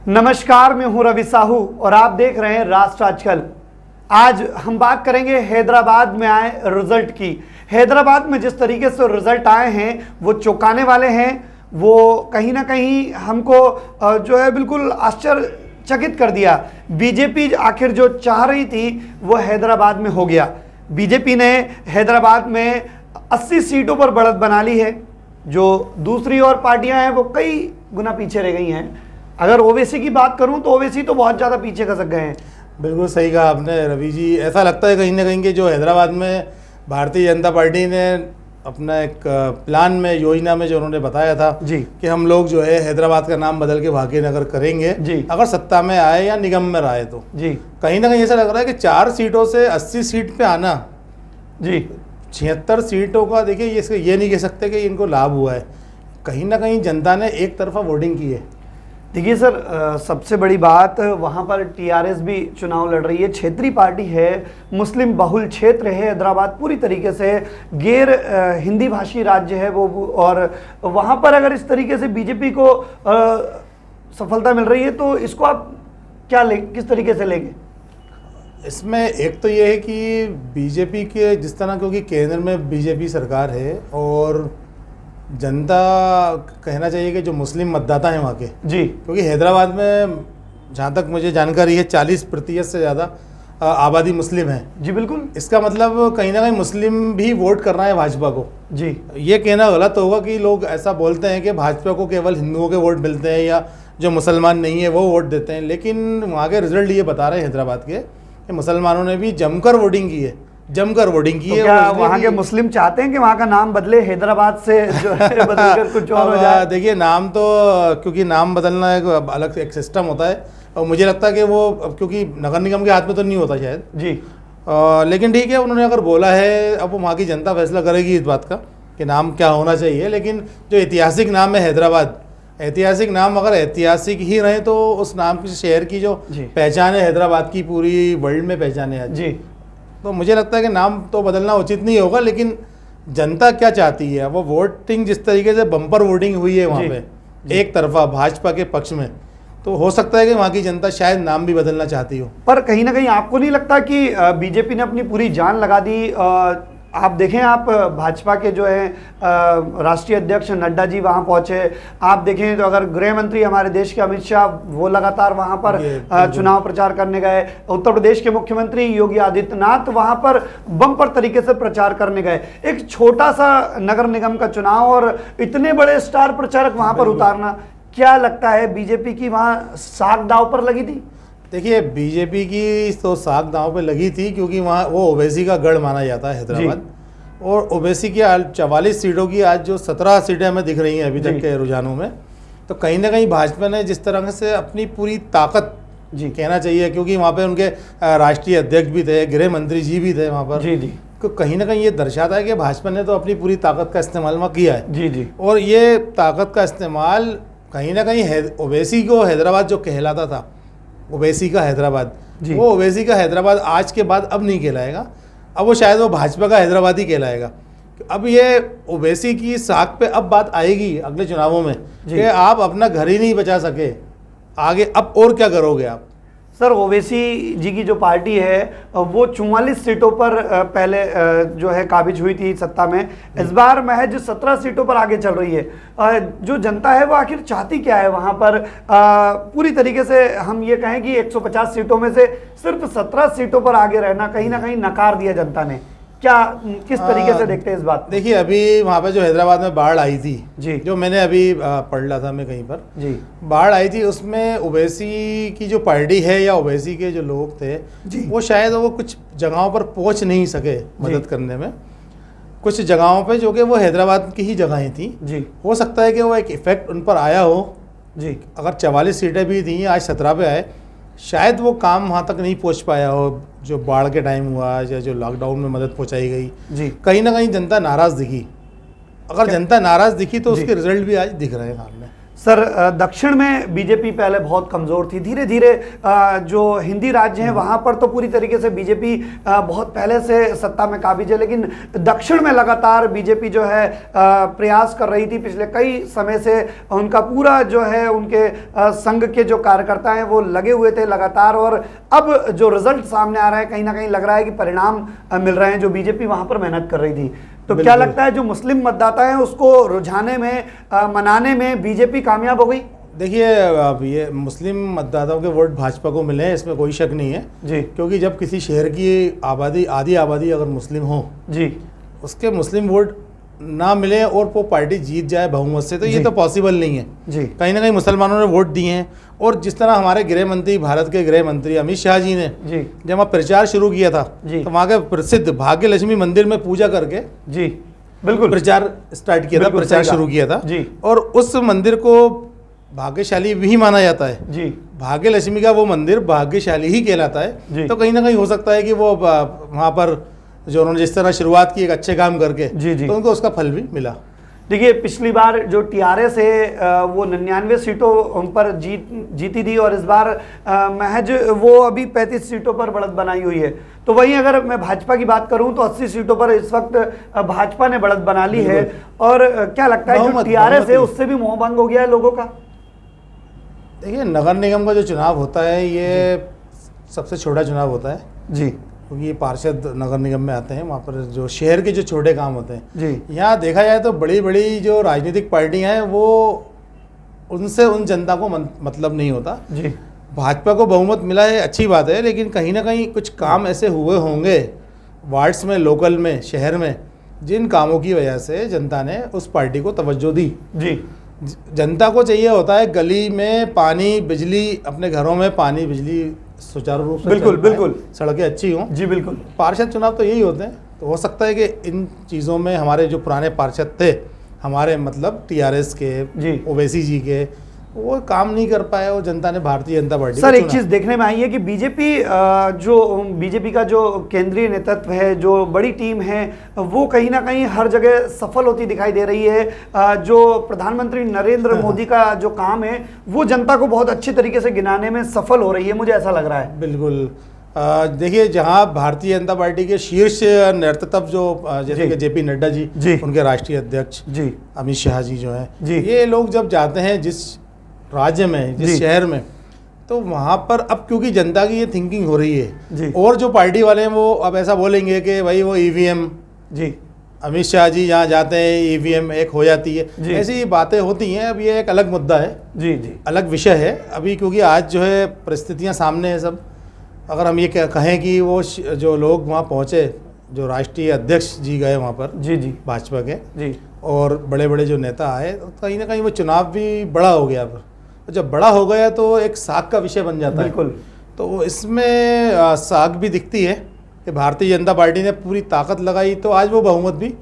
नमस्कार, मैं हूं रवि साहू और आप देख रहे हैं राष्ट्र आजकल। आज हम बात करेंगे हैदराबाद में आए रिजल्ट की। हैदराबाद में जिस तरीके से रिजल्ट आए हैं वो चौंकाने वाले हैं। वो कहीं ना कहीं हमको जो है बिल्कुल आश्चर्यचकित कर दिया। बीजेपी आखिर जो चाह रही थी वो हैदराबाद में हो गया। बीजेपी ने हैदराबाद में 80 सीटों पर बढ़त बना ली है। जो दूसरी और पार्टियां हैं वो कई गुना पीछे रह गई हैं। अगर ओवैसी की बात करूं तो ओवैसी तो बहुत ज़्यादा पीछे खसक गए हैं। बिल्कुल सही कहा आपने रवि जी। ऐसा लगता है कहीं ना कहीं कि जो हैदराबाद में भारतीय जनता पार्टी ने अपना एक प्लान में, योजना में जो उन्होंने बताया था जी कि हम लोग जो है हैदराबाद का नाम बदल के भाग्यनगर करेंगे जी, अगर सत्ता में आए या निगम में आए तो जी कहीं ना कहीं ऐसा लग रहा है कि 4 सीटों से 80 सीट पे आना जी 76 सीटों का, देखिए ये नहीं कह सकते कि इनको लाभ हुआ है। कहीं ना कहीं जनता ने एक तरफा वोटिंग की है। देखिए सर, सबसे बड़ी बात वहाँ पर टीआरएस भी चुनाव लड़ रही है। क्षेत्रीय पार्टी है, मुस्लिम बहुल क्षेत्र है हैदराबाद, पूरी तरीके से गैर हिंदी भाषी राज्य है वो। और वहाँ पर अगर इस तरीके से बीजेपी को सफलता मिल रही है तो इसको आप किस तरीके से लेंगे? इसमें एक तो ये है कि बीजेपी के जिस तरह, क्योंकि केंद्र में बीजेपी सरकार है और जनता कहना चाहिए कि जो मुस्लिम मतदाता हैं वहाँ के जी, क्योंकि हैदराबाद में जहाँ तक मुझे जानकारी है 40% से ज़्यादा आबादी मुस्लिम है। जी बिल्कुल। इसका मतलब कहीं ना कहीं मुस्लिम भी वोट कर रहा है भाजपा को। जी, ये कहना गलत होगा कि लोग ऐसा बोलते हैं कि भाजपा को केवल हिंदुओं के वोट मिलते हैं या जो मुसलमान नहीं है वो वोट देते हैं। लेकिन वहाँ के रिजल्ट ये बता रहे हैं हैदराबाद के कि मुसलमानों ने भी जमकर वोटिंग की है, जमकर वोटिंग की तो है। क्या वहाँ के मुस्लिम चाहते हैं कि वहाँ का नाम बदले, हैदराबाद से जो है बदलकर कुछ और हो जाए? देखिए, नाम तो क्योंकि नाम बदलना एक अलग एक सिस्टम होता है और मुझे लगता है कि वो क्योंकि नगर निगम के हाथ में तो नहीं होता शायद जी। लेकिन ठीक है, उन्होंने अगर बोला है, अब वहाँ की जनता फैसला करेगी इस बात का कि नाम क्या होना चाहिए। लेकिन जो ऐतिहासिक नाम है हैदराबाद, ऐतिहासिक नाम अगर ऐतिहासिक ही रहे तो उस नाम के शहर की जो पहचान है हैदराबाद की पूरी वर्ल्ड में पहचान है जी। तो मुझे लगता है कि नाम तो बदलना उचित नहीं होगा। लेकिन जनता क्या चाहती है, वो वोटिंग जिस तरीके से बम्पर वोटिंग हुई है वहाँ पे एक तरफा भाजपा के पक्ष में, तो हो सकता है कि वहाँ की जनता शायद नाम भी बदलना चाहती हो। पर कहीं ना कहीं आपको नहीं लगता कि बीजेपी ने अपनी पूरी जान लगा दी? आप देखें, आप भाजपा के जो है राष्ट्रीय अध्यक्ष नड्डा जी वहाँ पहुँचे। आप देखें तो अगर गृह मंत्री हमारे देश के अमित शाह वो लगातार वहाँ पर चुनाव प्रचार करने गए। उत्तर प्रदेश के मुख्यमंत्री योगी आदित्यनाथ वहाँ पर बम्पर तरीके से प्रचार करने गए। एक छोटा सा नगर निगम का चुनाव और इतने बड़े स्टार प्रचारक वहाँ पर उतारना, क्या लगता है बीजेपी की वहाँ साख दांव पर लगी थी? देखिए, बीजेपी की तो साख दांव पे लगी थी क्योंकि वहाँ वो ओवैसी का गढ़ माना जाता है हैदराबाद। और ओवैसी की 44 सीटों की आज जो 17 सीटें हमें दिख रही हैं अभी तक के रुझानों में, तो कहीं ना कहीं भाजपा ने जिस तरह से अपनी पूरी ताकत कहना चाहिए, क्योंकि वहाँ पे उनके राष्ट्रीय अध्यक्ष भी थे, गृह मंत्री जी भी थे वहाँ पर। जी जी। तो कहीं ना कहीं ये दर्शाता है कि भाजपा ने तो अपनी पूरी ताकत का इस्तेमाल वहाँ किया है। जी जी। और ये ताकत का इस्तेमाल कहीं ना कहीं ओवैसी को हैदराबाद जो कहलाता था, ओवैसी का हैदराबाद, वो ओवैसी का हैदराबाद आज के बाद अब नहीं कहलाएगा। अब वो शायद वो भाजपा का हैदराबाद ही कहलाएगा। अब ये ओवैसी की साख पे अब बात आएगी अगले चुनावों में कि आप अपना घर ही नहीं बचा सके, आगे अब और क्या करोगे आप? सर, ओवैसी जी की जो पार्टी है वो 44 सीटों पर पहले जो है काबिज हुई थी सत्ता में। इस बार महज 17 सीटों पर आगे चल रही है। जो जनता है वो आखिर चाहती क्या है वहाँ पर? पूरी तरीके से हम ये कहें कि 150 सीटों में से सिर्फ 17 सीटों पर आगे रहना कहीं ना कहीं नकार दिया जनता ने। क्या किस तरीके से देखते हैं इस बात? देखिए, अभी वहाँ पे जो हैदराबाद में बाढ़ आई थी जी, जो मैंने अभी पढ़ रहा था मैं कहीं पर जी, बाढ़ आई थी, उसमें ओवैसी की जो पार्टी है या ओवैसी के जो लोग थे वो शायद वो कुछ जगहों पर पहुँच नहीं सके मदद करने में। कुछ जगहों पे जो कि वो हैदराबाद की ही जगहें थी जी, हो सकता है कि वो एक इफेक्ट उन पर आया हो जी। अगर 44 सीटें भी थी, आज 17 पे आए, शायद वो काम वहाँ तक नहीं पहुँच पाया हो जो बाढ़ के टाइम हुआ या जो लॉकडाउन में मदद पहुँचाई गई जी। कहीं ना कहीं जनता नाराज़ दिखी। अगर जनता नाराज़ दिखी तो उसके रिजल्ट भी आज दिख रहे हैं सामने। सर दक्षिण में बीजेपी पहले बहुत कमज़ोर थी, धीरे धीरे जो हिंदी राज्य हैं वहाँ पर तो पूरी तरीके से बीजेपी बहुत पहले से सत्ता में काबिज है, लेकिन दक्षिण में लगातार बीजेपी जो है प्रयास कर रही थी पिछले कई समय से। उनका पूरा जो है उनके संघ के जो कार्यकर्ता हैं वो लगे हुए थे लगातार, और अब जो रिजल्ट सामने आ रहा है कहीं ना कहीं लग रहा है कि परिणाम मिल रहे हैं जो बीजेपी वहाँ पर मेहनत कर रही थी। तो क्या लगता है जो मुस्लिम मतदाता हैं उसको रुझाने में, मनाने में बीजेपी कामयाब हो गई? देखिए, अब ये मुस्लिम मतदाताओं के वोट भाजपा को मिले हैं, इसमें कोई शक नहीं है जी, क्योंकि जब किसी शहर की आबादी, आधी आबादी अगर मुस्लिम हो जी, उसके मुस्लिम वोट ना मिले और वो पार्टी जीत जाए बहुमत से, तो ये तो पॉसिबल नहीं है जी। कहीं ना कहीं मुसलमानों ने वोट दिए हैं। और जिस तरह हमारे गृह मंत्री, भारत के गृह मंत्री अमित शाह जी ने जी जब वहाँ प्रचार शुरू किया था जी, तो वहाँ के प्रसिद्ध भाग्य लक्ष्मी मंदिर में पूजा करके जी बिल्कुल प्रचार स्टार्ट किया था, प्रचार शुरू किया था जी। और उस मंदिर को भाग्यशाली भी माना जाता है जी, भाग्य लक्ष्मी का वो मंदिर भाग्यशाली ही कहलाता है। तो कहीं ना कहीं हो सकता है कि वो वहाँ पर जो उन्होंने जिस तरह शुरुआत की एक अच्छे काम करके, जी जी, तो उनको उसका फल भी मिला। देखिए पिछली बार जो टीआरएस है वो 99 सीटों पर जीती थी, और इस बार महज वो अभी 35 सीटों पर बढ़त बनाई हुई है। तो वहीं अगर मैं भाजपा की बात करूं तो 80 सीटों पर इस वक्त भाजपा ने बढ़त बना ली है। और क्या लगता है जो टीआरएस है उससे भी मोहभंग हो गया है लोगों का? देखिए, नगर निगम का जो चुनाव होता है ये सबसे छोटा चुनाव होता है जी, क्योंकि ये पार्षद नगर निगम में आते हैं, वहाँ पर जो शहर के जो छोटे काम होते हैं जी। यहाँ देखा जाए तो बड़ी बड़ी जो राजनीतिक पार्टियाँ हैं वो उनसे उन जनता को मतलब नहीं होता जी। भाजपा को बहुमत मिला है, अच्छी बात है, लेकिन कहीं ना कहीं कुछ काम ऐसे हुए होंगे वार्ड्स में, लोकल में, शहर में, जिन कामों की वजह से जनता ने उस पार्टी को तवज्जो दी। जी, जनता को चाहिए होता है गली में पानी, बिजली, अपने घरों में पानी बिजली सुचारू रूप से, बिल्कुल बिल्कुल, सड़कें अच्छी हों। जी बिल्कुल। पार्षद चुनाव तो यही होते हैं। तो हो सकता है कि इन चीज़ों में हमारे जो पुराने पार्षद थे, हमारे मतलब टीआरएस के, जी, ओवैसी जी के, वो काम नहीं कर पाए और जनता ने भारतीय जनता पार्टी सर एक चीज देखने में आई है कि बीजेपी का जो केंद्रीय नेतृत्व है, जो बड़ी टीम है, वो कहीं ना कहीं हर जगह सफल होती दिखाई दे रही है। जो प्रधानमंत्री नरेंद्र मोदी का जो काम है वो जनता को बहुत अच्छे तरीके से गिनाने में सफल हो रही है, मुझे ऐसा लग रहा है। बिल्कुल। देखिए, जहां भारतीय जनता पार्टी के शीर्ष नेतृत्व जो जैसे कि जेपी नड्डा जी, उनके राष्ट्रीय अध्यक्ष जी, अमित शाह जी जो हैं, ये लोग जब जाते हैं जिस राज्य में, जिस शहर में, तो वहाँ पर अब क्योंकि जनता की ये थिंकिंग हो रही है और जो पार्टी वाले हैं वो अब ऐसा बोलेंगे कि भाई वो ईवीएम जी, अमित शाह जी यहाँ जाते हैं ईवीएम एक हो जाती है, ऐसी बातें होती हैं। अब ये एक अलग मुद्दा है जी, अलग विषय है अभी, क्योंकि आज जो है परिस्थितियाँ सामने है सब। अगर हम ये कहें कि वो जो लोग वहाँ पहुँचे, जो राष्ट्रीय अध्यक्ष जी गए वहाँ पर जी, भाजपा के जी, और बड़े बड़े जो नेता आए, तो कहीं ना कहीं वो चुनाव भी बड़ा हो गया। तो जब बड़ा हो गया तो एक साख का विषय बन जाता है। बिल्कुल। तो इसमें साख भी दिखती है कि भारतीय जनता पार्टी ने पूरी ताकत लगाई तो आज वो बहुमत भी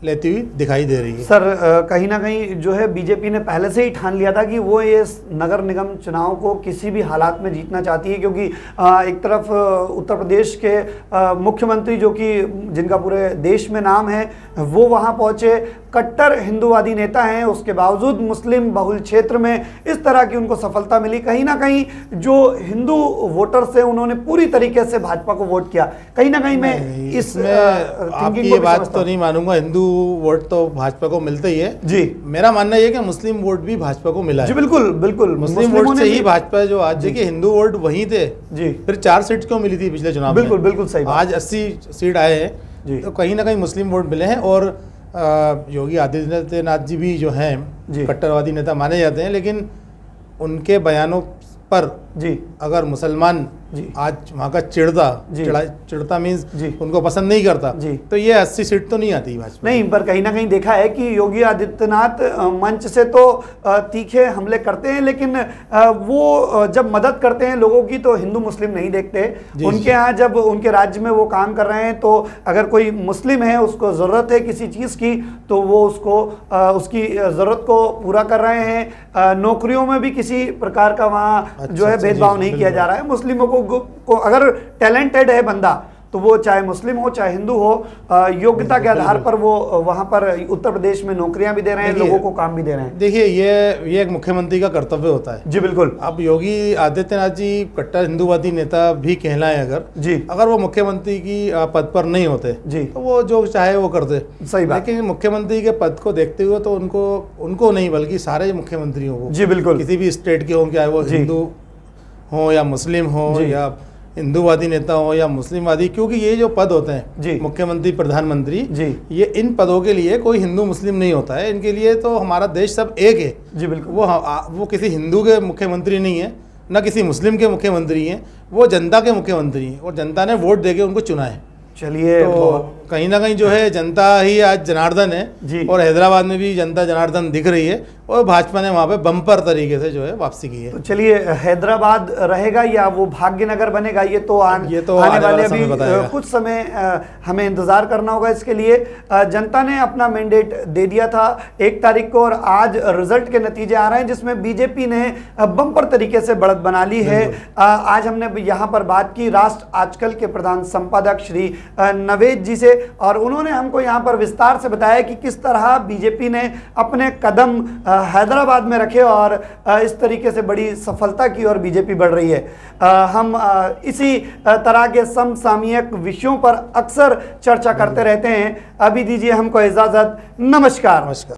लेती हुई दिखाई दे रही है। सर कहीं ना कहीं जो है बीजेपी ने पहले से ही ठान लिया था कि वो ये नगर निगम चुनाव को किसी भी हालात में जीतना चाहती है, क्योंकि एक तरफ उत्तर प्रदेश के मुख्यमंत्री जो कि जिनका पूरे देश में नाम है वो वहाँ पहुँचे, कट्टर हिंदूवादी नेता हैं, उसके बावजूद मुस्लिम बहुल क्षेत्र में इस तरह की उनको सफलता मिली। कहीं ना कहीं जो हिंदू वोटर्स हैं उन्होंने पूरी तरीके से भाजपा को वोट किया। कहीं ना कहीं मैं इसमें आपकी ये बात तो नहीं मानूंगा, हिंदू वोट तो भाजपा को मिलता ही है जी। मेरा मानना यह कि मुस्लिम वोट भी भाजपा को मिला है जी। बिल्कुल बिल्कुल, मुस्लिम वोट से ही भाजपा जो आज देखिए हिंदू वोट वहीं थे जी, फिर 4 सीट क्यों मिली थी पिछले चुनाव में? बिल्कुल बिल्कुल सही। आज 80 सीट आए हैं जी, तो कहीं ना कहीं मुस्लिम वोट मिले हैं। और योगी आदित्यनाथ जी भी जो हैं कट्टरवादी नेता माने जाते हैं, लेकिन उनके बयानों पर जी अगर मुसलमान जी आज वहाँ का चिढ़ता मीन्स उनको पसंद नहीं करता जी, तो ये 80 सीट तो नहीं आती भाजपा नहीं। पर कहीं ना कहीं देखा है कि योगी आदित्यनाथ मंच से तो तीखे हमले करते हैं, लेकिन वो जब मदद करते हैं लोगों की तो हिंदू मुस्लिम नहीं देखते। उनके यहाँ जब उनके राज्य में वो काम कर रहे हैं तो अगर कोई मुस्लिम है, उसको ज़रूरत है किसी चीज़ की, तो वो उसको उसकी ज़रूरत को पूरा कर रहे हैं। नौकरियों में भी किसी प्रकार का वहाँ जो है भेदभाव नहीं किया जा रहा है। मुस्लिमों को अगर टैलेंटेड है बंदा तो वो चाहे मुस्लिम हो चाहे हिंदू हो, योग्यता के आधार पर वो वहाँ पर उत्तर प्रदेश में नौकरियां भी दे रहे हैं, लोगों को काम भी दे रहे हैं। देखिए ये एक मुख्यमंत्री का कर्तव्य होता है। जी बिल्कुल। अब योगी आदित्यनाथ जी कट्टर हिंदूवादी नेता भी कहलाएं अगर वो मुख्यमंत्री की पद पर नहीं होते जी, तो वो जो चाहे वो करते। सही बात। लेकिन मुख्यमंत्री के पद को देखते हुए तो उनको नहीं बल्कि सारे मुख्यमंत्रियों को, जी बिल्कुल, किसी भी स्टेट के हों, चाहे वो हिंदू हो या मुस्लिम हो या हिंदूवादी नेता हो या मुस्लिमवादी, क्योंकि ये जो पद होते हैं मुख्यमंत्री प्रधानमंत्री जी, ये इन पदों के लिए कोई हिंदू मुस्लिम नहीं होता है। इनके लिए तो हमारा देश सब एक है। जी बिल्कुल। वो किसी हिंदू के मुख्यमंत्री नहीं है, ना किसी मुस्लिम के मुख्यमंत्री हैं, वो जनता के मुख्यमंत्री हैं और जनता ने वोट देके उनको चुना है। चलिए, तो कहीं ना कहीं जो है जनता ही आज जनार्दन है जी। और हैदराबाद में भी जनता जनार्दन दिख रही है और भाजपा ने वहाँ पे बम्पर तरीके से जो है वापसी की है। तो चलिए, हैदराबाद रहेगा या वो भाग्यनगर बनेगा, ये तो आने वाले अभी कुछ समय हमें इंतजार करना होगा। इसके लिए जनता ने अपना मैंडेट दे दिया था 1 तारीख को और आज रिजल्ट के नतीजे आ रहे हैं जिसमें बीजेपी ने बम्पर तरीके से बढ़त बना ली है। आज हमने यहाँ पर बात की राष्ट्र आजकल के प्रधान संपादक श्री नवेद जी से और उन्होंने हमको यहाँ पर विस्तार से बताया कि किस तरह बीजेपी ने अपने कदम हैदराबाद में रखे और इस तरीके से बड़ी सफलता की और बीजेपी बढ़ रही है। हम इसी तरह के समसामयिक विषयों पर अक्सर चर्चा करते रहते हैं। अभी दीजिए हमको इजाजत। नमस्कार।